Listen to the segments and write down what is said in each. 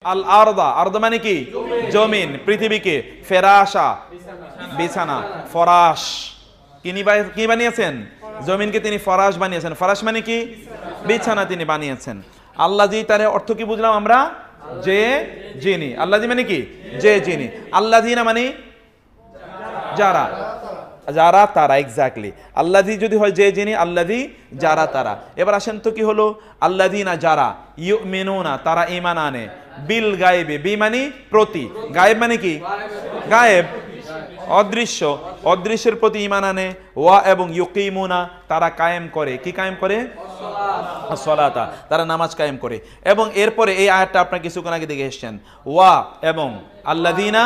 আল আরদা, আরদা মানে কি? জমিন, পৃথিবীকে। ফেরাশা, বিছানা। ফরাশ, কি বানিয়েছেন? জমিনকে তিনি ফরাশ বানিয়েছেন। ফরাশ মানে কি? বিছানা তিনি বানিয়েছেন। আল্লাযী, তার অর্থ কি বুঝলাম আমরা? যে, যিনি। আল্লাযী মানে কি? যে, যিনি। আল্লাযীনা মানে যারা, যারা তারা, এক্স্যাক্টলি। আল্লাযী যদি হয় যে, যিনি, আল্লাযী যারা তারা। এবার আসেন তো কি হলো? আল্লাযীনা যারা, ইউমিনুনা তারা ঈমান আনে, বিল গায়েবে, বি মানে প্রতি, গায়েব মানে কি? গায়েব, অদৃশ্য, অদৃশ্যের প্রতি ঈমান আনে। ওয়া এবং ইউকিমুনা তারা কায়েম করে, কি কায়েম করে? সলাতা, তারা নামাজ কায়েম করে। এবং এরপরে এই আয়াতটা আপনারা কিছুক্ষণ আগে দেখে এসেছেন। ওয়া এবং আল্লাযীনা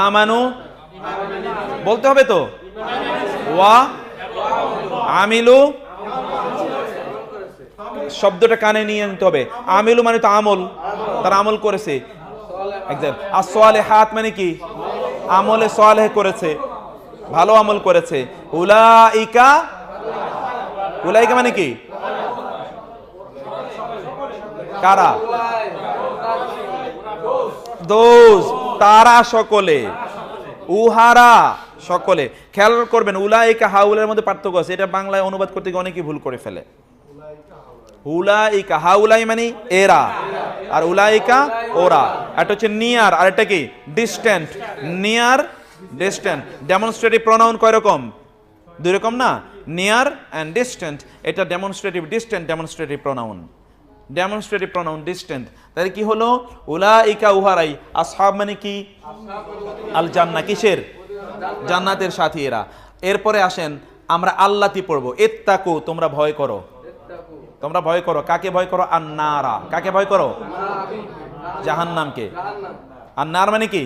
আমানু, বলতে হবে তো। ওয়া আমিলু, শব্দটা কানে নিয়ে নিতে হবে। আমিলু মানে তো আমল, তারা আমল করেছে। as-সালিহাত মানে কি? আমলে সালেহ করেছে, ভালো আমল করেছে। উলাইকা, উলাইকা মানে কি? কারা? দোজ, তারা সকলে, উহারা সকলে। খেয়াল করবেন উলাইকা হাউলার মধ্যে পার্থক্য আছে। এটা বাংলায় অনুবাদ করতে গিয়ে অনেকেই ভুল করে ফেলে। উলাইকা, হাউলাই মানে এরা, আর উলাইকা ওরা। এটা হচ্ছে নিয়ার, আর এটা কি? Distant. Near, distant. Demonstrative pronoun কয় রকম? দুই রকম না? Near and distant. এটা demonstrative, distant demonstrative pronoun. Demonstrative pronoun distant. তাহলে কি হলো? উলাইকা উহারাই। আসহাব মানে কি? আল জান্নাহ, কিসের? জান্নাতের সাথী এরা। এরপরে আসেন আমরা আল্লাতি পড়বো। ইত্তাকু, তোমরা ভয় করো, তোমরা ভয় করো। কাকে ভয় করো? আন্নারা, কাকে ভয় করো? জাহান্নামকে। আন্নার মানে কি?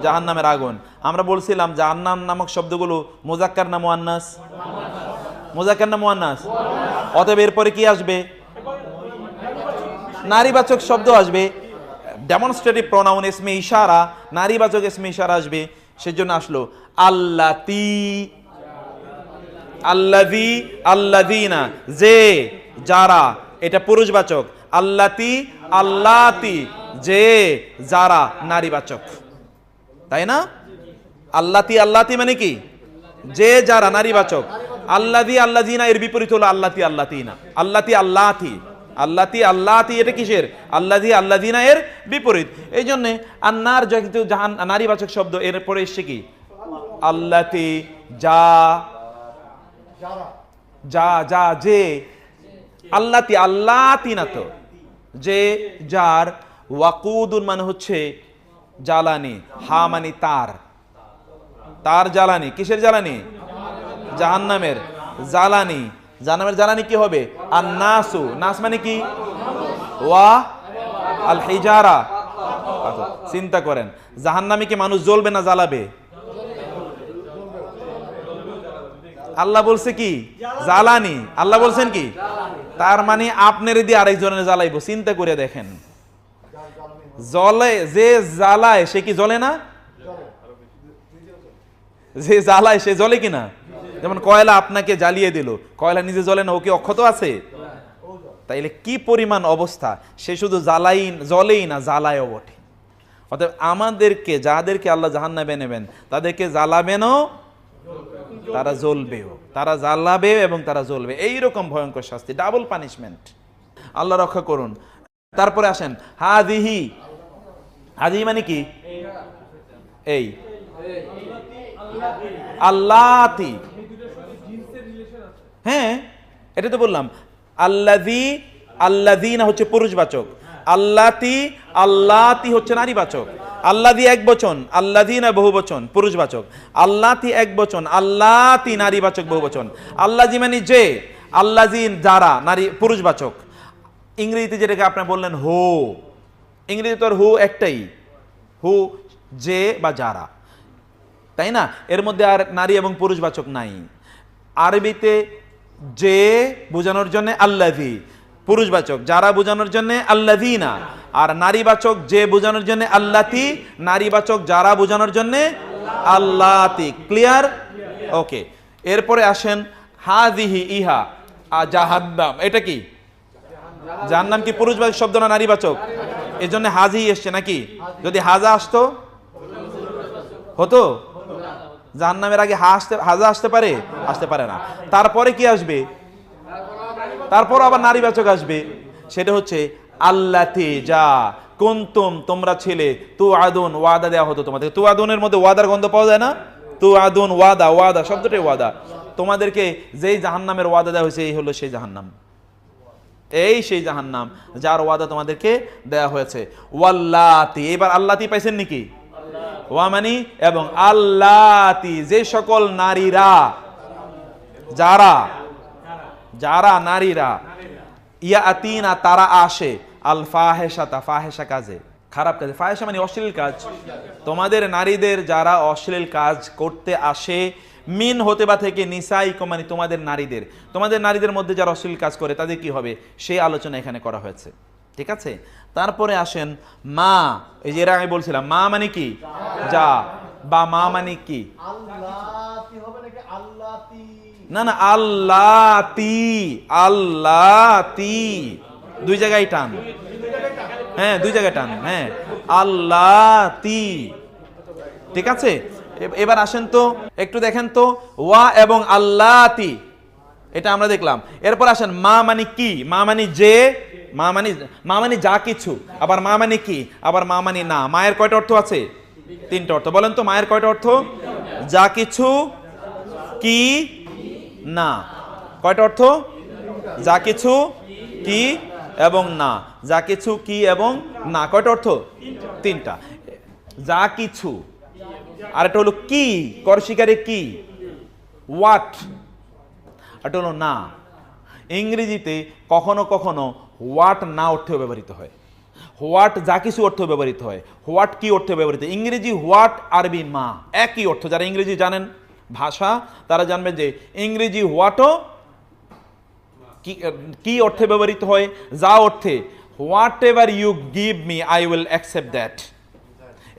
জাহান্নামের আগুন। আমরা বলছিলাম জাহান্নাম নামক শব্দগুলো মুজাক্কার না মুআন্নাস? মুজাক্কার না মুআন্নাস? অতএব এরপরে কি আসবে? নারীবাচক শব্দ আসবে। ডেমনস্ট্রেটিভ প্রোনাউন ইসমে ইশারা, নারীবাচক ইসমে ইশারা আসবে। সেজন্য আসলো আল্লাতি, আল্লাযী, আল্লাযীনা, যে, যারা। এটা পুরুষবাচক। আল্লাতি, আল্লাতি, যে, যারা, নারীবাচক। তাই না? আল্লাতি, আল্লাতি মানে কি? যে, যারা, নারীবাচক। আল্লাযী, আল্লাযীনা এর বিপরীত হলো আল্লাতি, আল্লাতিনা। আল্লাতি, আল্লাতি, আল্লাতি, আল্লাতি এটা কিসের? আল্লাযী, আল্লাযীনা এর বিপরীত। এই জন্য আন্নার যেহেতু নারীবাচক শব্দ, এরপরে এসছে কি? আল্লাতি, যা, যা, যা, যে। আল্লাতি, আল্লাতি না তো, যে, যার। ওয়াকুদুন মানে হচ্ছে জ্বালানি, হা মানে তার, তার জ্বালানি। কিসের জ্বালানি? জাহান্নামের জ্বালানি। জাহান্নামের জ্বালানি কি হবে? আর নাসু, নাস মানে কি? ওয়া আল হিজারা। চিন্তা করেন, জাহান্নামে কি মানুষ জ্বলবে না জ্বালাবে? আল্লাহ বলছে কি? জ্বালানি। আল্লাহ বলছেন কি? তার মানে আপনার দিয়ে আরেকজনের জ্বালাইবো। চিন্তা করে দেখেন, জ্বলে, যে জ্বালায় সে কি জ্বলে না? যে জ্বালায় সে জ্বলে কিনা? যেমন কয়লা আপনাকে জ্বালিয়ে দিল, কয়লা নিজে জ্বলে না, ও কি অক্ষত আছে? তাইলে কি পরিমাণ অবস্থা! সে শুধু জ্বলেই না, জ্বালায়ও বটে। অতএব আমাদেরকে, যাদেরকে আল্লাহ জাহান্নামে নেবেন, তাদেরকে জ্বালাবেনও, তারা জ্বলবেও। তারা জ্বালাবে এবং তারা জ্বলবে। এইরকম ভয়ঙ্কর শাস্তি, ডাবল পানিশমেন্ট। আল্লাহ রক্ষা করুন। তারপরে আসেন হাদিহি। হাদিহি মানে কি? এই আল্লাতি, হ্যাঁ এটা তো বললাম। আল্লাযী, আল্লাযীনা হচ্ছে পুরুষবাচক। আল্লাতি, আল্লাতি হচ্ছে নারীবাচক। আল্লাযী এক বচন, আল্লাযীনা বহুবচন পুরুষবাচক। আল্লাতি এক বচন, আল্লাতি নারীবাচক বহুবচন। আল্লাযী মানে যে, আল্লাযী যারা, নারী পুরুষবাচক। ইংরেজিতে যেটাকে আপনি বললেন হু, ইংরেজিতে তো হু একটাই, হু, যে বা যারা, তাই না? এর মধ্যে আর নারী এবং পুরুষবাচক নাই। আরবিতে যে বোঝানোর জন্য আল্লাযী পুরুষবাচক, যারা বোঝানোর জন্য আল্লাযীনা, আর নারীবাচক যে বোঝানোর জন্য আল্লাতি, নারীবাচক যারা বোঝানোর জন্য আল্লাতি। ক্লিয়ার? ওকে। এরপরে আসেন হাযিহি, ইহা জাহান্নাম। এটা কি? জাহান্নাম কি পুরুষবাচক শব্দ না নারীবাচক? এই জন্য হাজি এসছে নাকি? যদি হাজা আসতো হতো? জাহান্নামের আগে হাজা আসতে পারে? আসতে পারে না। তারপরে কি আসবে? তারপর আবার নারীবাচক আসবে, সেটা হচ্ছে আল্লাতি যা কুনতুম, তোমরা ছিলে, তু আদুন, ওয়াদা দেওয়া হতো তোমাদের। তু আদুনের মধ্যে ওয়াদার গন্ধ পাওয়া যায় না? তু আদুন, ওয়াদা, ওয়াদা শব্দটাই ওয়াদা। তোমাদেরকে যেই জাহান্নামের ওয়াদা দেওয়া হয়েছে এই হলো সেই জাহান্নাম, এই সেই জাহান্নাম যার ওয়াদা তোমাদেরকে দেয়া হয়েছে। ওয়াল্লাতি, এবার আল্লাতি পাইছেন নাকি? ওয়া মানি এবং আল্লাতি, যে সকল নারীরা, যারা যারা নারীরা, ইয়াতিনা তারা আসে, আল ফাহেশাতা, ফাহেশা কাজে, খারাপ কাজে। ফাহেশা মানে অশ্লীল কাজ। তোমাদের নারীদের যারা অশ্লীল কাজ করতে আসে, মিন হতে বা থেকে, নিসাইকুম মানে তোমাদের নারীদের, তোমাদের নারীদের মধ্যে যারা অশ্লীল কাজ করে তাদের কি হবে সেই আলোচনা এখানে করা হয়েছে। ঠিক আছে, তারপরে আসেন মা। এই যে আমি বলছিলাম মা মানে কি? যা, বা মা মানে কি? না না, আল্লাতি, আল্লাতি দুই জায়গায় টান, হ্যাঁ দুই জায়গায় টান, হ্যাঁ আল্লাতি। ঠিক আছে, এবার আসেন তো একটু দেখেন তো, ওয়া এবং আল্লাতি এটা আমরা দেখলাম। এরপর আসেন মা মানে কি? মা মানে যে, মা মানে যা কিছু, আবার মা মানে কি, আবার মা মানে না। মায়ের কয়টা অর্থ আছে? তিনটা অর্থ। বলেন তো মায়ের কয়টা অর্থ? যা কিছু, কি, না। কয়টা অর্থ? যা কিছু, কি এবং না। যা কিছু, কি এবং না, কয়টা অর্থ? তিনটা। যা কিছু, আর এটা হলো কি, করশিকারে কি, হোয়াট, এটা হলো না। ইংরেজিতে কখনো কখনো হোয়াট না অর্থে ব্যবহৃত হয়, হোয়াট যা কিছু অর্থে ব্যবহৃত হয়, হোয়াট কি অর্থে ব্যবহৃত। ইংরেজি হোয়াট, আরবি মা, একই অর্থ। যারা ইংরেজি জানেন ভাষা তারা জানবেন যে ইংরেজি হোয়াটও কি অর্থে ব্যবহৃত হয়, যা অর্থে whatever you give me I will accept that.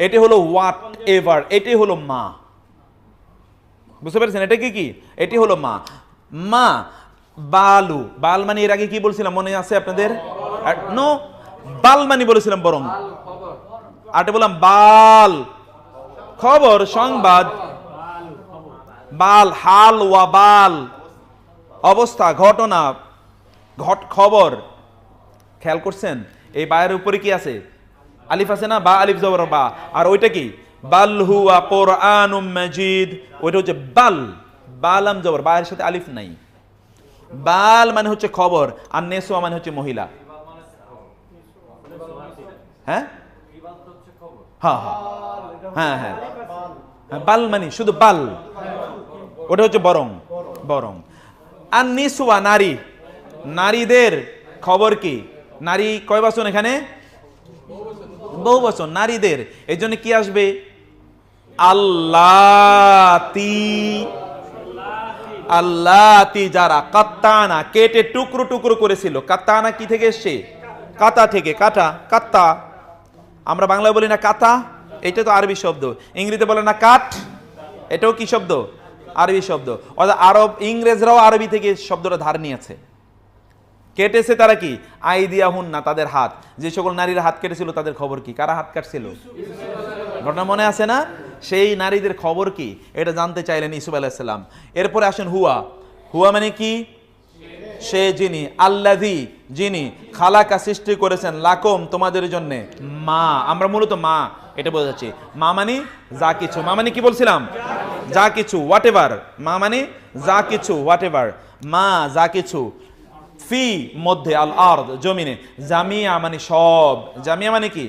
এটি হলো হোয়াট এভার, এটি হলো মা। বুঝতে পেরেছেন? এটা কি? এটি হলো মা। মা বালু, বাল মানে এর আগে কি বলছিলাম মনে আছে আপনাদের? নো, বাল মানে বলেছিলাম, বরং আরে বললাম বাল, খবর, সংবাদ। বাল, হাল ওয়া বাল, অবস্থা, ঘটনা, খবর। খেয়াল করছেন এই বায়ের উপরে কি আছে? আলিফ আছে না? বা আলিফ জবর বা। আর ওইটা কি? বাল হুয়া কুরআনুম মাজিদ, ওইটা হচ্ছে বাল, বালাম জবর, বায়ের সাথে আলিফ নাই। বাল মানে হচ্ছে খবর, আর নেসোয়া মানে হচ্ছে মহিলা। হ্যাঁ হ্যাঁ হ্যাঁ হ্যাঁ, বাল মানে শুধু বাল, ওটা হচ্ছে বরং, বরং। আর নিসওয়া নারী, নারীদের খবর কি? নারী কয় বচন এখানে? বহু বচন, নারীদের। এই জন্য কি আসবে? আল্লাতি, আল্লাতি যারা কাত্তানা, কেটে টুকরো টুকরো করেছিল। কাত্তানা কি থেকে এসছে? কাতা থেকে, কাটা, কাত্তা। আমরা বাংলায় বলি না কাতা, এটা তো আরবি শব্দ। ইংরেজিতে বলে না কাট, এটাও কি শব্দ? আরবি শব্দ। অর্থাৎ আরব, ইংরেজরাও আরবি থেকে শব্দটা ধার নিয়েছে। কেটেছে তারা কি? আইদিয়া হুন না, তাদের হাত। যে সকল নারীরা হাত কেটেছিল তাদের খবর কি? কারা হাত কাটছিল? ঘটনা মনে আছে না? সেই নারীদের খবর কি এটা জানতে চাইলেন ইউসুফ আলাইহিস সালাম। এরপরে আসেন হুয়া। হুয়া মানে কি? সে যিনি, আল্লাযী যিনি, খালাকা সৃষ্টি করেছেন, লাকুম তোমাদের জন্য, মা। আমরা মূলত মা এটা বোঝাচ্ছি। মা মানে যা কিছু। মা মানে কি বলছিলাম? যা কিছু, হোয়াট এভার। মা মানে যা কিছু, হোয়াট এভার। মা যা কিছু, ফি মধ্যে, আল আরদ জমিনে, জামিয়া মানে সব। জামিয়া মানে কি?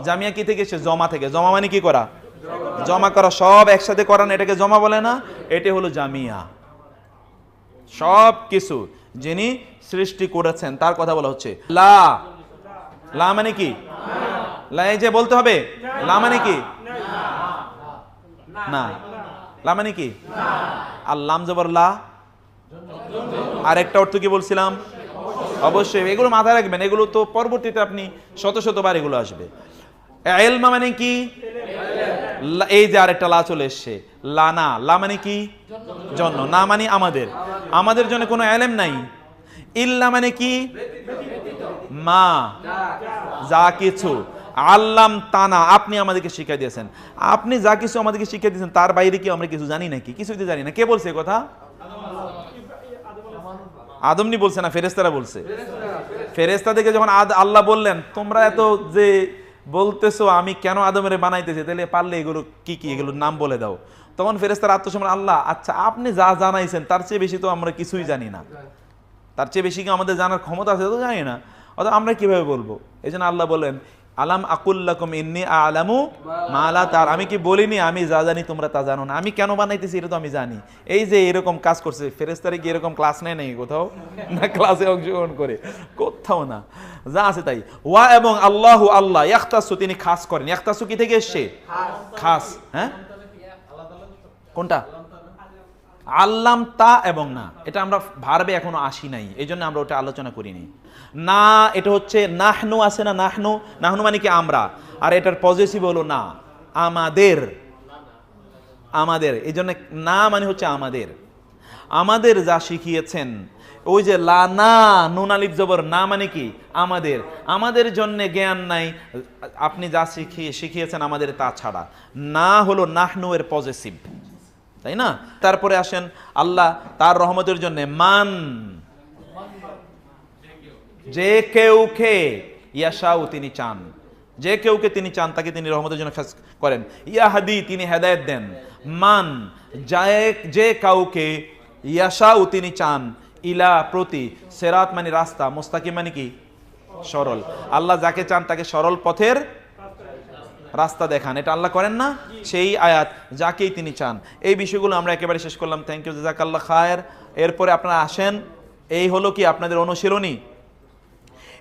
জামিয়া কি থেকে এসে? জমা থেকে। জমা মানে কি করা? জমা করা, সব একসাথে করা না, এটাকে জমা বলে না? এটা হলো জামিয়া। সব কিছু যিনি সৃষ্টি করেছেন তার কথা বলা হচ্ছে। লা, লা মানে কি? লা এই যে বলতে হবে, লা মানে কি? না। লা মানে কি? আর লাম জবর লা। আর একটা অর্থ কি বলছিলাম? অবশ্যই এগুলো মাথায় রাখবেন, এগুলো তো পরবর্তীতে আপনি শত শতবার এগুলো আসবে। ইলম মানে কি? এই যে আরেকটা লা চলে এসছে, লানা। লা মানে কি? জন্য। না মানে আমাদের, আমাদের জন্য কোনো ইলম নাই। ইল্লা মানে কি? মা যা কিছু, আল্লাম তানা আপনি আমাদেরকে শিক্ষা দিয়েছেন। আপনি যা কিছু আমাদেরকে শিক্ষা দিয়েছেন তার বাইরে কি আমরা কিছু জানি নাকি? কিছুই তো জানি না। কে বলছে কথা? আদমনি বলছে না ফেরেশতারা বলছে? ফেরেশতাদেরকে যখন আল্লাহ বললেন তোমরা এত যে বলতেছো আমি কেন আদমের বানাইতেছি, তাহলে পারলে এগুলো কি কি এগুলোর নাম বলে দাও। তখন ফেরেশতারা আত্মসমর্পণ, আল্লাহ আচ্ছা আপনি যা জানাইছেন তার চেয়ে বেশি তো আমরা কিছুই জানি না, তার চেয়ে বেশি কি আমাদের জানার ক্ষমতা আছে তো জানি না, অর্থাৎ আমরা কিভাবে বলবো? এই জন্য আল্লাহ বলেন আলাম আকুল্লাকুম ইন্নী আ'লামু মা লা তার, আমি কি বলিনি আমি যা জানি তোমরা তা জানো না? আমি কেন বানাইতেছি এটা তো আমি জানি। এই যে এরকম কাজ করছে ফেরেশতারা কি এরকম ক্লাস নেয় নাকি কোথাও? না ক্লাসে অংশগ্রহণ করে কোথাও না, যা আছে তাই। ওয়া এবং আল্লাহু আল্লাহ ইয়াখতাসু তিনি খাস করেন। ইয়াখতাসু কি থেকে এসছে? খাস। হ্যাঁ কোনটা? আল্লাম তা এবং না, এটা আমরা ভার্বে এখনো আসি নাই, এই জন্য আমরা ওটা আলোচনা করিনি। না এটা হচ্ছে নাহনু আছে না, নাহনু, নাহনু মানে কি আমরা, আর এটার পজিটিভ হলো না আমাদের, আমাদের। এই জন্য না মানে হচ্ছে আমাদের, আমাদের যা শিখিয়েছেন। ওই যে লানা নুন আলিফ জবর না মানে কি আমাদের, আমাদের জন্য জ্ঞান নাই, আপনি যা শিখিয়েছেন আমাদের তা ছাড়া। না হলো নাহনু এর পজিটিভ, তাই না? তারপরে আসেন আল্লাহ তার রহমতের জন্য মান, যে কেউকে ইয়াশাউ তিনি চান, যে কেউকে তিনি চান তাকে তিনি রহমতের জন্য খাস করেন। ইয়াহাদি তিনি হেদায়েত দেন। মান যে কাউকে ইয়াশাউ তিনি চান, ইলা প্রতি, সেরাত মানে রাস্তা, মুস্তাকিম মানে কি সরল। আল্লাহ যাকে চান তাকে সরল পথের রাস্তা দেখান, এটা আল্লাহ করেন না? সেই আয়াত যাকেই তিনি চান। এই বিষয়গুলো আমরা একেবারে শেষ করলাম। থ্যাংক ইউ, জাযাকাল্লাহ খায়ের। এরপরে আপনারা আসেন, এই হলো কি আপনাদের অনুশীলনী।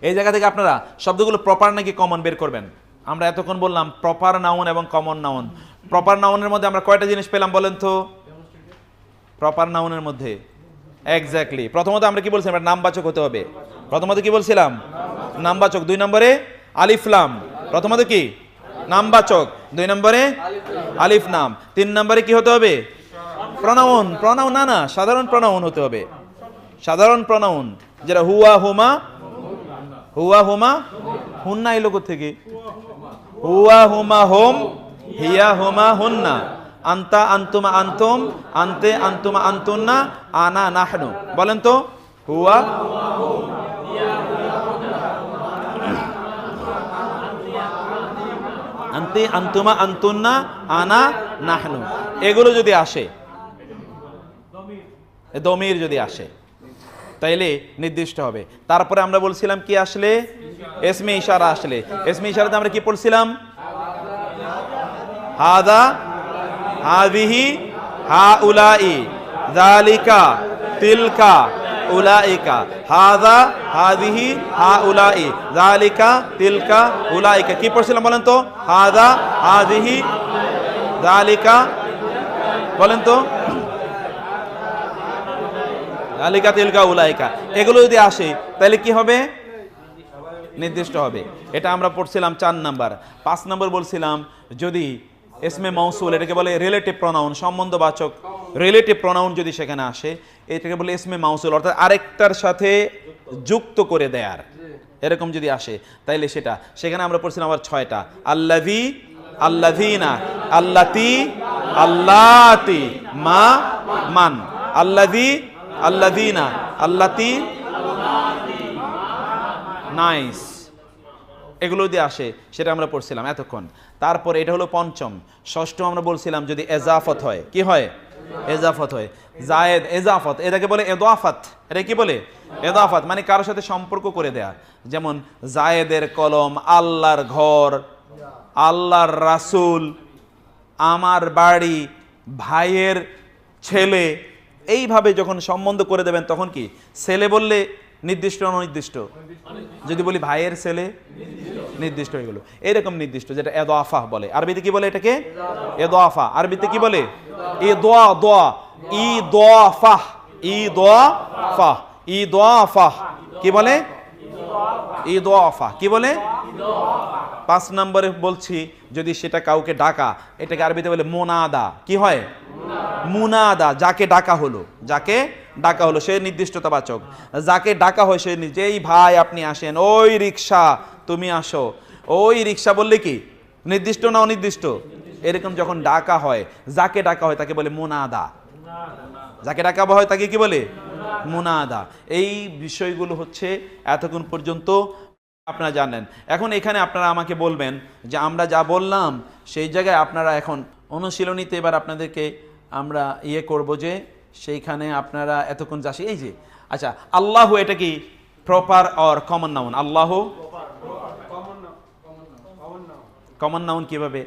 এই জায়গা থেকে আপনারা শব্দগুলো প্রপার নাকি কমন বের করবেন। আমরা এতক্ষণ বললাম প্রপার নাউন এবং কমন নাউন। প্রপার নাউনের মধ্যে আমরা কয়টা জিনিস পেলাম বলেন তো? প্রপার নাউনের মধ্যে এক্স্যাক্টলি প্রথমত আমরা কি বলছিলাম? নামবাচক হতে হবে। প্রথমত কি বলছিলাম? নামবাচক। 2 নম্বরে আলিফ লাম। প্রথমত কি নামবাচক, 2 নম্বরে আলিফ নাম। 3 নম্বরে কি হতে হবে? প্রনাউন। প্রনাউন না, সাধারণ প্রনাউন হতে হবে। সাধারণ প্রনাউন যেটা হুয়া হুমা, হুয়া হুমা হুন্না এই লোক থেকে, হুয়া হুমা হোম, হিয়া হুমা হুন্না, আন্তা আন্তুমা আন্তুম, আন্তে আন্তুমা আন্তুন্না, আনা নাহনু। বলেন তো হুয়া আন্তে আন্তুমা আন্তুন্না, আনা নাহনু, এগুলো যদি আসে, দমির যদি আসে তাইলে নির্দিষ্ট হবে। তারপরে আমরা বলছিলাম কি আসলে? ইসমে ইশারা আসলে। ইসমে ইশারাতে আমরা কি পড়ছিলাম? হাদা, হাযিহি, হাউলাই, যালিকা, তিলকা, উলাইকা। হাদা, হাযিহি, হাউলাই, যালিকা, তিলকা, উলাইকা। কি পড়ছিলাম বলেন তো? হাদা, হাযিহি, যালিকা, বলেন তো যালিকা, তিলকা, উলাইকা। এগুলো যদি আসে তাহলে কি হবে? নির্দিষ্ট হবে। এটা আমরা পড়ছিলাম 4 নাম্বার। 5 নাম্বার বলছিলাম যদি ইসমে মাউসুল, এটাকে বলে রিলেটিভ প্রনাউন, সম্বন্ধবাচক রিলেটিভ প্রনাউন যদি সেখানে আসে, এটাকে বলে ইসমে মাউসুল, অর্থাৎ আরেকটার সাথে যুক্ত করে দেয়ার, এরকম যদি আসে তাইলে সেটা। সেখানে আমরা পড়ছিলাম আবার 6টা। আল্লাযী, আল্লাযীনা, আল্লাতী, আল্লাতী, মা, মান। আল্লাযী, আল্লাযীনা, আল্লাতী, নাইস। এগুলো যদি আসে সেটা আমরা পড়ছিলাম এতক্ষণ। তারপরে এটা হলো পঞ্চম। ষষ্ঠ আমরা বলছিলাম যদি এজাফত হয়, কি হয়? এজাফত হয়। জায়েদ, এজাফত, এটাকে বলে এদাফাত। এটা কি বলে? এদাফাত মানে কারোর সাথে সম্পর্ক করে দেয়া। যেমন জায়েদের কলম, আল্লাহর ঘর, আল্লাহর রাসূল, আমার বাড়ি, ভাইয়ের ছেলে, এইভাবে যখন সম্বন্ধ করে দেবেন তখন কি? ছেলে বললে নির্দিষ্ট অনির্দিষ্ট, যদি বলি ভাইয়ের ছেলে নির্দিষ্ট হয়ে গেল। এরকম নির্দিষ্ট, যেটা এদাফা বলে। আরবিতে কি বলে এটাকে? এদাফা। আরবিতে কি বলে? ইদা, দোয়া, ইদাফা, ইদাফা, ইদাফা। কি বলে? ইদাফা। কি বলে? 5 নম্বরে বলছি যদি সেটা কাউকে ডাকা, এটাকে আরবিতে বলে মুনাদা। কি হয়? মুনাদা, যাকে ডাকা হলো, যাকে ডাকা হলো, সে নির্দিষ্টতাবাচক। যাকে ডাকা হয় সে যেই ভাই আপনি আসেন, ওই রিক্সা তুমি আসো, ওই রিক্সা বললে কি নির্দিষ্ট না অনির্দিষ্ট? এরকম যখন ডাকা হয়, যাকে ডাকা হয় তাকে বলে মুনাদা। যাকে ডাকা হয় তাকে কি বলে? মুনাদা। এই বিষয়গুলো হচ্ছে এতক্ষণ পর্যন্ত আপনারা জানেন। এখন এখানে আপনারা আমাকে বলবেন যে আমরা যা বললাম সেই জায়গায় আপনারা এখন অনুশীলনীতে এবার আপনাদেরকে আমরা করব যে সেইখানে আপনারা এতক্ষণ যাচ্ছি এই যে আচ্ছা আল্লাহ এটা কি proper or common noun? Allah common noun কিভাবে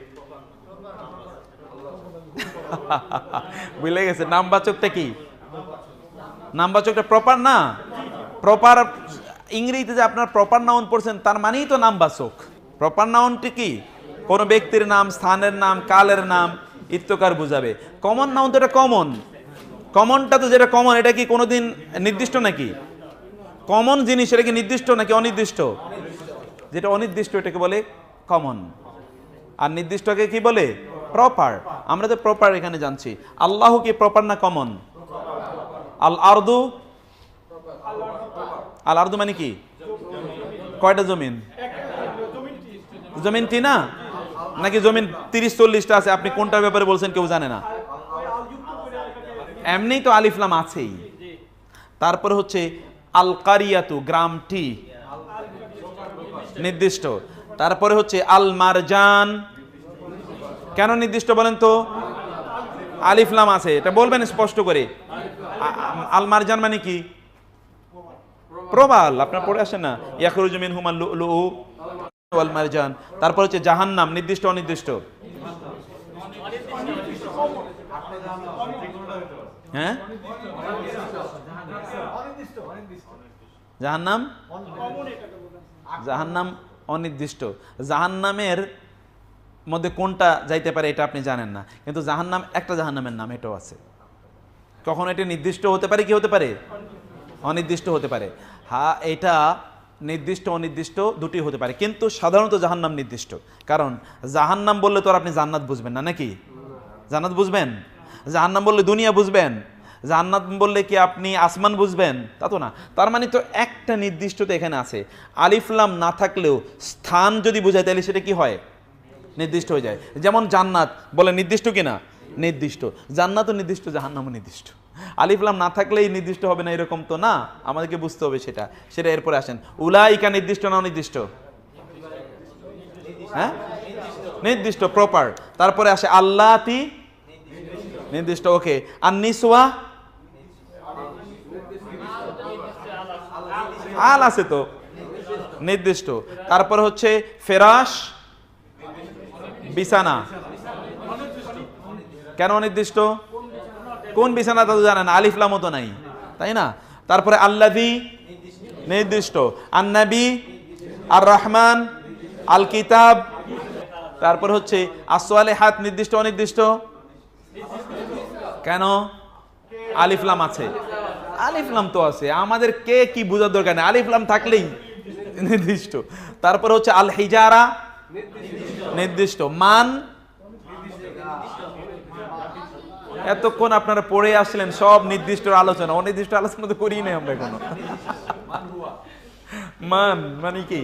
বুঝলে গেছে? নামবাচকটা কি? নামবাচকটা প্রপার না? প্রপার ইংরেজিতে যে আপনার প্রপার নাউন পড়ছেন তার মানেই তো নামবাচক। প্রপার নাউনটি কি? কোন ব্যক্তির নাম, স্থানের নাম, কালের নাম ইত্যকার বুঝাবে। কমন নাউন তো এটা কমন। কমনটা তো যেটা কমন এটা কি কোনোদিন নির্দিষ্ট নাকি? কমন জিনিস এটা কি নির্দিষ্ট নাকি অনির্দিষ্ট? যেটা অনির্দিষ্ট এটাকে বলে কমন, আর নির্দিষ্টকে কি বলে? প্রপার। আমরা তো প্রপার এখানে জানছি। আল্লাহ কি প্রপার না কমন? আল আরদু, আল আরদু মানে কি? কয়টা জমিন? জমিনটি না, নাকি জমিন 30-40টা আছে? আপনি কোনটার ব্যাপারে বলছেন কেউ জানে না? এমনি তো আলিফ লাম আছেই। তারপরে হচ্ছে আল কারিয়াতু গ্রামটি নির্দিষ্ট। তারপরে হচ্ছে আল মারজান, কেন নির্দিষ্ট বলেন তো? আলিফ লাম আছে, এটা বলবেন স্পষ্ট করে। আল মারজান মানে কি? প্রবাল। আপনার পড়ে আসেন না ইয়াখরুজু মিনহুমাল লুলু ওয়াল মারজান। তারপর হচ্ছে জাহান্নাম, নির্দিষ্ট অনির্দিষ্ট? হ্যাঁ, জাহান্নাম, জাহান্নাম অনির্দিষ্ট। জাহান্নামের মধ্যে কোনটা যাইতে পারে এটা আপনি জানেন না, কিন্তু জাহান্নাম একটা জাহান্নামের নাম এটাও আছে। কখন এটা নির্দিষ্ট হতে পারে, কি হতে পারে? অনির্দিষ্ট হতে পারে। হ্যাঁ, এটা নির্দিষ্ট অনির্দিষ্ট দুটি হতে পারে, কিন্তু সাধারণত জাহান্নাম নির্দিষ্ট। কারণ জাহান্নাম বললে তো আর আপনি জান্নাত বুঝবেন না নাকি? জান্নাত বুঝবেন? জাহান্নাম বললে দুনিয়া বুঝবেন? জান্নাত বললে কি আপনি আসমান বুঝবেন? তা তো না। তার মানে তো একটা নির্দিষ্টতা এখানে আছে। আলিফ লাম না থাকলেও স্থান যদি বোঝায় তাহলে সেটা কি হয়? নির্দিষ্ট হয়ে যায়। যেমন জান্নাত বলে নির্দিষ্ট কিনা? নির্দিষ্ট। জান্নাতও নির্দিষ্ট, জাহান্নামও নির্দিষ্ট। আলিফ লাম না থাকলেই নির্দিষ্ট হবে না এরকম তো না, আমাদেরকে বুঝতে হবে সেটা। সেটা এরপরে আসেন। উলাইকা নির্দিষ্ট না অনির্দিষ্ট? হ্যাঁ, নির্দিষ্ট, প্রপার। তারপরে আসে আল্লাতি, নির্দিষ্ট, ওকে। আর নিসওয়া, আল আছে তো, নির্দিষ্ট। তারপরে হচ্ছে ফেরাশ, বিছানা, কেন অনির্দিষ্ট? কোন বিছানা তা তো জানেন, আলিফ লামও তো নাই, তাই না? তারপরে আল্লাযী, নির্দিষ্ট। আন-নবী, আর রহমান, আল কিতাব। তারপর হচ্ছে as-সালিহাত, নির্দিষ্ট অনির্দিষ্ট? কেন? আলিফ লাম আছে। আলিফ লাম তো আছে, আমাদের কে কি বোঝার দরকার নেই, আলিফ লাম থাকলেই নির্দিষ্ট। তারপর হচ্ছে আল হিজারা, নির্দিষ্ট। মান, এতক্ষণ আপনারা পড়ে আসলেন সব নির্দিষ্ট আলোচনা, অনির্দিষ্ট আলোচনা তো করি নাই আমরা এখনো। মান মানে কি?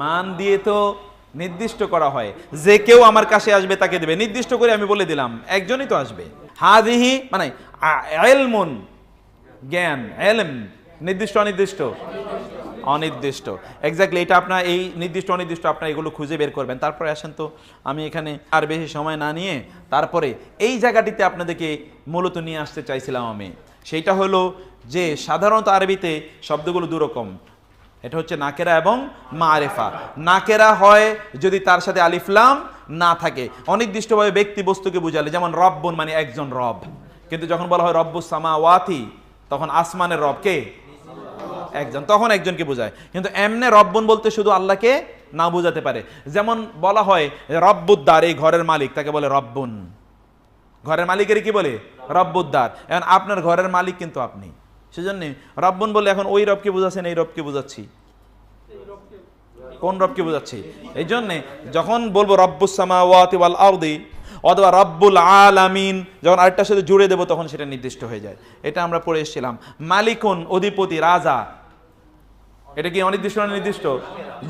মান দিয়ে তো নির্দিষ্ট করা হয়, যে কেউ আমার কাছে আসবে তাকে দেবে। নির্দিষ্ট করে আমি বলে দিলাম একজনই তো আসবে। হাযিহি মানে ইলমুন, জ্ঞান, ইলম, নির্দিষ্ট অনির্দিষ্ট? অনির্দিষ্ট। এক্স্যাক্টলি, এটা আপনার এই নির্দিষ্ট অনির্দিষ্ট আপনার এগুলো খুঁজে বের করবেন। তারপরে আসেন তো, আমি এখানে আর বেশি সময় না নিয়ে তারপরে এই জায়গাটিতে আপনাদেরকে মূলত নিয়ে আসতে চাইছিলাম আমি। সেইটা হলো যে সাধারণত আরবিতে শব্দগুলো দুরকম। এটা হচ্ছে নাকেরা এবং মারেফা। নাকেরা হয় যদি তার সাথে আলিফ লাম না থাকে, অনির্দিষ্টভাবে ব্যক্তি বস্তুকে বুঝালে, যেমন রব্বুন মানে একজন রব। কিন্তু যখন বলা হয় রব্বুস সামাওয়াতি, তখন আসমানের রব কে? একজন, তখন একজনকে বোঝায়। কিন্তু এমনে রব্বুন বলতে শুধু আল্লাহকে না বোঝাতে পারে। যেমন বলা হয় রব্বুদ্দার, এই ঘরের মালিক, তাকে বলে রব্বুন। ঘরের মালিকের কি বলে? রব্বুদ্দার। এখন আপনার ঘরের মালিক কিন্তু আপনি, সেজন্য রব্বুন বলে এখন ওই রবকে বোঝাচ্ছেন, এই রবকে বোঝাচ্ছি, কোন রবকে বোঝাচ্ছি? এই জন্যে যখন বলবো রব্বুস সামাওয়াতি ওয়াল আরদি অথবা রব্বুল আলামিন যখন আরেকটার সাথে জুড়ে দেবো তখন সেটা নির্দিষ্ট হয়ে যায়। এটা আমরা পড়ে এসেছিলাম। মালিকুন অধিপতি, রাজা, এটা কি অনির্দিষ্ট না নির্দিষ্ট?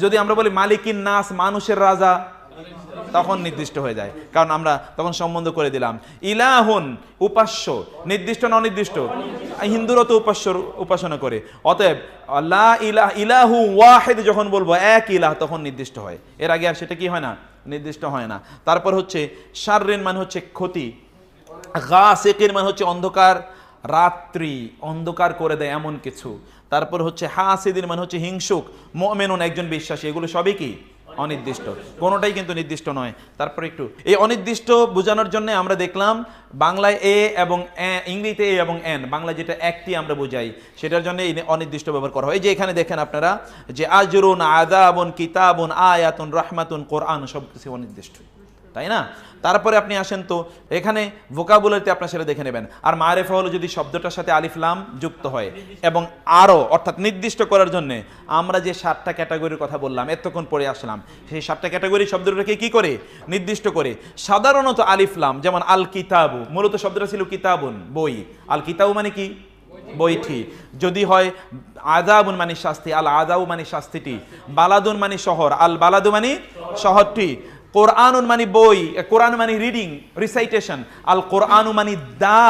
যদি আমরা বলি মালিকিন নাস, মানুষের রাজা, তখন নির্দিষ্ট হয়ে যায়, কারণ আমরা তখন সম্বন্ধ করে দিলাম। ইলাহুন উপাস্য, নির্দিষ্ট না অনির্দিষ্ট? হিন্দুরা তো উপাসনা করে, অতএব লা ইলাহা ইলাহু ওয়াহিদ যখন বলবো এক ইলাহ তখন নির্দিষ্ট হয়, এর আগে আর সেটা কি হয় না, নির্দিষ্ট হয় না। তারপর হচ্ছে শাররিন মানে হচ্ছে ক্ষতি, গাসিকিন মানে হচ্ছে অন্ধকার, রাত্রি অন্ধকার করে দেয় এমন কিছু। তারপর হচ্ছে হাসিদিন মানে হচ্ছে হিংসুক, মুমিনুন একজন বিশ্বাসী, এগুলো সবই কি অনির্দিষ্ট, কোনোটাই কিন্তু নির্দিষ্ট নয়। তারপর একটু এই অনির্দিষ্ট বোঝানোর জন্য আমরা দেখলাম বাংলায় এ এবং ইংরেজিতে এ এবং এন, বাংলা যেটা একটি আমরা বোঝাই সেটার জন্য এই অনির্দিষ্ট ব্যবহার করা হয়। এই যে এখানে দেখেন আপনারা যে আজরুন, আযাবুন, কিতাবুন, আয়াতুন, রাহমাতুন, কোরআন, সব কিছু অনির্দিষ্ট, তাই না? তারপরে আপনি আসেন তো এখানে ভোকাবুলারিতে আপনার সেটা দেখে নেবেন। আর মারিফা হলো যদি শব্দটার সাথে আলিফ লাম যুক্ত হয় এবং আরো, অর্থাৎ নির্দিষ্ট করার জন্য আমরা যে 7টা ক্যাটাগরির কথা বললাম এতক্ষণ পড়ে আসলাম, সেই 7টা ক্যাটাগরি শব্দটাকে কি করে নির্দিষ্ট করে। সাধারণত আলিফ লাম, যেমন আল কিতাবু, মূলত শব্দটা ছিল কিতাবুন বই, আল কিতাবু মানে কি বইটি। যদি হয় আযাবুন মানে শাস্তি, আল আযাবু মানে শাস্তিটি। বালাদুন মানে শহর, আল বালাদু মানে শহরটি। কোরআনুন মানে বই, কোরআন মানে রিডিং, রিসাইটেশন। আল কোরআনু মানে দা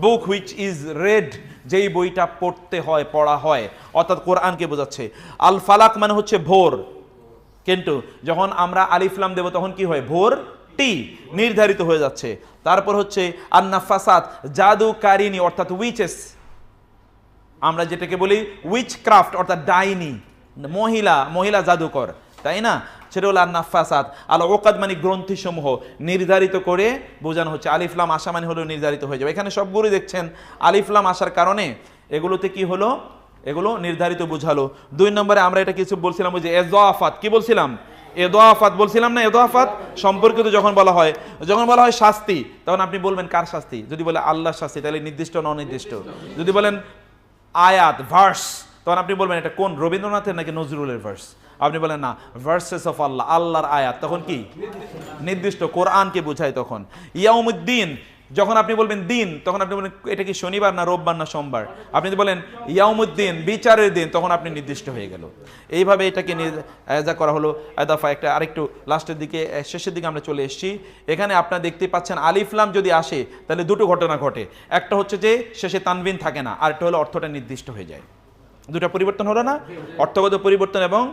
বুক হুইচ ইজ রেড, যেই বইটা পড়তে হয়, পড়া হয়, অর্থাৎ কোরআনকে বোঝাচ্ছে। আল ফালাক মানে হচ্ছে ভোর, কিন্তু যখন আমরা আলিফ লাম দেব তখন কি হয়, ভোর টি নির্ধারিত হয়ে যাচ্ছে। তারপর হচ্ছে আন নাফাসাত, জাদুকারিনী অর্থাৎ উইচেস, আমরা যেটাকে বলি উইচ ক্রাফট অর্থাৎ ডাইনি, মহিলা জাদুকর, তাই না? সেটা হলো আন-নাফাসাত। আল ওকাদ মানে গ্রন্থিসমূহ, নির্ধারিত করে বোঝানো হচ্ছে। আলিফ লাম আসা মানে হলো নির্ধারিত হয়ে যাবে। এখানে সবগুলো দেখছেন আলিফ লাম আসার কারণে এগুলোতে কি হলো, এগুলো নির্ধারিত বোঝালো। 2 নম্বরে আমরা এটা কিছু বলছিলাম, ওই যে এযাফাত, কি বলছিলাম, এযাফাত বলছিলাম না, এযাফাত সম্পর্কিত যখন বলা হয় শাস্তি, তখন আপনি বলবেন কার শাস্তি? যদি বলে আল্লাহর শাস্তি তাহলে নির্দিষ্ট না অনির্দিষ্ট। যদি বলেন আয়াত, ভার্স, তখন আপনি বলবেন এটা কোন, রবীন্দ্রনাথের নাকি নজরুলের ভার্স? আপনি বলেন না, ভার্সেস অফ আল্লাহ, আল্লাহর আয়াত, তখন কি নির্দিষ্ট, কোরআনকে বোঝায় তখন। ইয়াউমুদ্দিন, যখন আপনি বলবেন দিন, তখন আপনি বলেন এটা কি শনিবার না রোববার না সোমবার? আপনি যদি বলেন ইয়াউমুদ্দিন, বিচারের দিন, তখন আপনি নির্দিষ্ট হয়ে গেল। এইভাবে এটাকে যা করা হলো এদাফা। একটা আরেকটু লাস্টের দিকে, শেষের দিকে আমরা চলে এসেছি। এখানে আপনারা দেখতে পাচ্ছেন আলিফ লাম যদি আসে তাহলে দুটো ঘটনা ঘটে। একটা হচ্ছে যে শেষে তানবিন থাকে না, আর একটা হলো অর্থটা নির্দিষ্ট হয়ে যায়। দুটা পরিবর্তন হলো না, অর্থগত পরিবর্তন এবং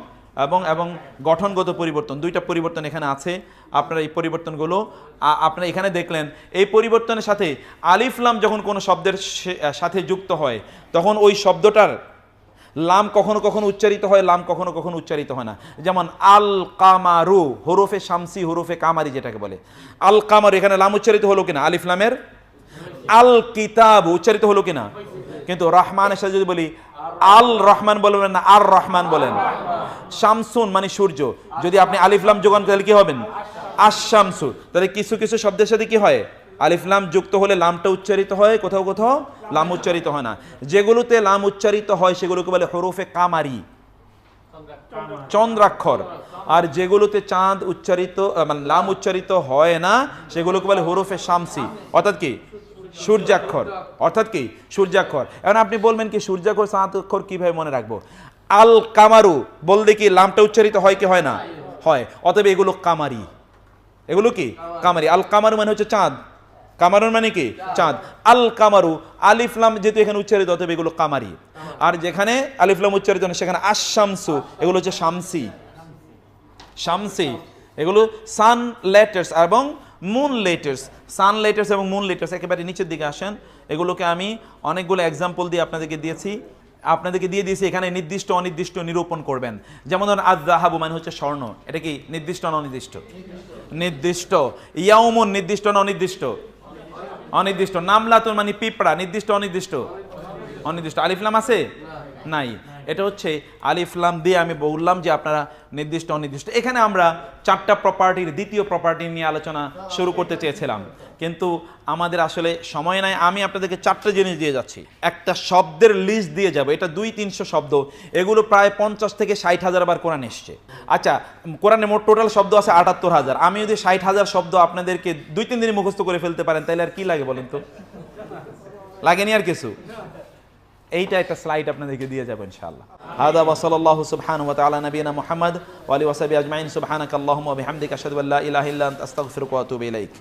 এবং এবং গঠনগত পরিবর্তন, দুইটা পরিবর্তন এখানে আছে। আপনারা এই পরিবর্তনগুলো আপনারা এখানে দেখলেন। এই পরিবর্তনের সাথে আলিফ লাম যখন কোনো শব্দের সাথে যুক্ত হয় তখন ওই শব্দটার লাম কখনো কখনো উচ্চারিত হয়, লাম কখনো কখনো উচ্চারিত হয় না। যেমন আল কামারু, হরফে শামসি, হরফে কামারি যেটাকে বলে। আল কামারু, এখানে লাম উচ্চারিত হলো কিনা আলিফ লামের? আল কিতাব উচ্চারিত হলো কিনা? কিন্তু রহমানের সাথে যদি বলি আল রহমান বলবেন না, আর রহমান বলেন। শামসুন মানে সূর্য, যদি আপনি আলিফ লাম যোগান তাহলে কি হবেন, আশ-শামসু। তাহলে কিছু কিছু শব্দের সাথে কি হয়, আলিফ লাম যুক্ত হলে লামটা উচ্চারিত হয়, কোথাও কোথাও লাম উচ্চারিত হয় না। যেগুলোতে লাম উচ্চারিত হয় সেগুলোকে বলে হরফে কামারি, চন্দ্রাক্ষর। আর যেগুলোতে চাঁদ উচ্চারিত মানে লাম উচ্চারিত হয় না সেগুলোকে বলে হরফে শামসি, অর্থাৎ কি সূর্যাক্ষর, অর্থাৎ কি সূর্যাক্ষর। এখন আপনি বলবেন কি সূর্যাক্ষর চাঁদ অক্ষর কিভাবে মনে রাখবো? আল কামারু বললে কি লামটা উচ্চারিত হয় কি হয় না? হয়। অতএব এগুলো কামারি, এগুলো কি কামারি। আল কামারু মানে হচ্ছে চাঁদ, কামারুন মানে কি চাঁদ। আল কামারু, আলিফ লাম যেহেতু এখানে উচ্চারিত অতএব এগুলো কামারি। আর যেখানে আলিফ লাম উচ্চারিত না সেখানে আশ-শামসু, এগুলো হচ্ছে শামসি, শামসি। এগুলো সান লেটার্স এবং মুন লেটার্স, সান লেটার্স এবং মুন লেটার্স। একেবারে নিচের দিকে আসেন, এগুলোকে আমি অনেকগুলো এক্সাম্পল দিয়ে আপনাদেরকে দিয়েছি। এখানে নির্দিষ্ট অনির্দিষ্ট নিরূপণ করবেন। যেমন ধরুন আয-যাহাবু মানে হচ্ছে স্বর্ণ, এটা কি নির্দিষ্ট না অনির্দিষ্ট? নির্দিষ্ট। ইয়াউমুন নির্দিষ্ট না অনির্দিষ্ট? অনির্দিষ্ট। নামলাতুন মানে পিঁপড়া, নির্দিষ্ট অনির্দিষ্ট? অনির্দিষ্ট। আলিফ লাম আছে নাই। এটা হচ্ছে আলিফ লাম দিয়ে আমি বললাম যে আপনারা নির্দিষ্ট অনির্দিষ্ট। এখানে আমরা 4টা প্রপার্টির দ্বিতীয় প্রপার্টি নিয়ে আলোচনা শুরু করতে চেয়েছিলাম, কিন্তু আমাদের আসলে সময় নাই। আমি আপনাদেরকে 4টা জিনিস দিয়ে যাচ্ছি, একটা শব্দের লিস্ট দিয়ে যাব। এটা 200-300 শব্দ, এগুলো প্রায় 50 থেকে 60,000 বার কোরআন এসছে। আচ্ছা, কোরআনে মোট টোটাল শব্দ আছে 78,000। আমি যদি 60,000 শব্দ আপনাদেরকে 2-3 দিনে মুখস্থ করে ফেলতে পারেন, তাহলে আর কি লাগে বলেন তো? লাগেনি আর কিছু? এইটা একটা স্লাইড আপনাদেরকে দিয়ে যাবো ইনশাআল্লাহ। হাদা ওয়া সাল্লাল্লাহু সুবহানাহু ওয়া তাআলা নবিয়ানা মুহাম্মদ ওয়া আলিহি ওয়া সাহবিহি আজমাইন। সুবহানাকাল্লাহুম্মা ওয়া বিহামদিকা আশহাদু আল্লা ইলাহা ইল্লা আনতা আস্তাগফিরুকা ওয়া আতুবু ইলাইক।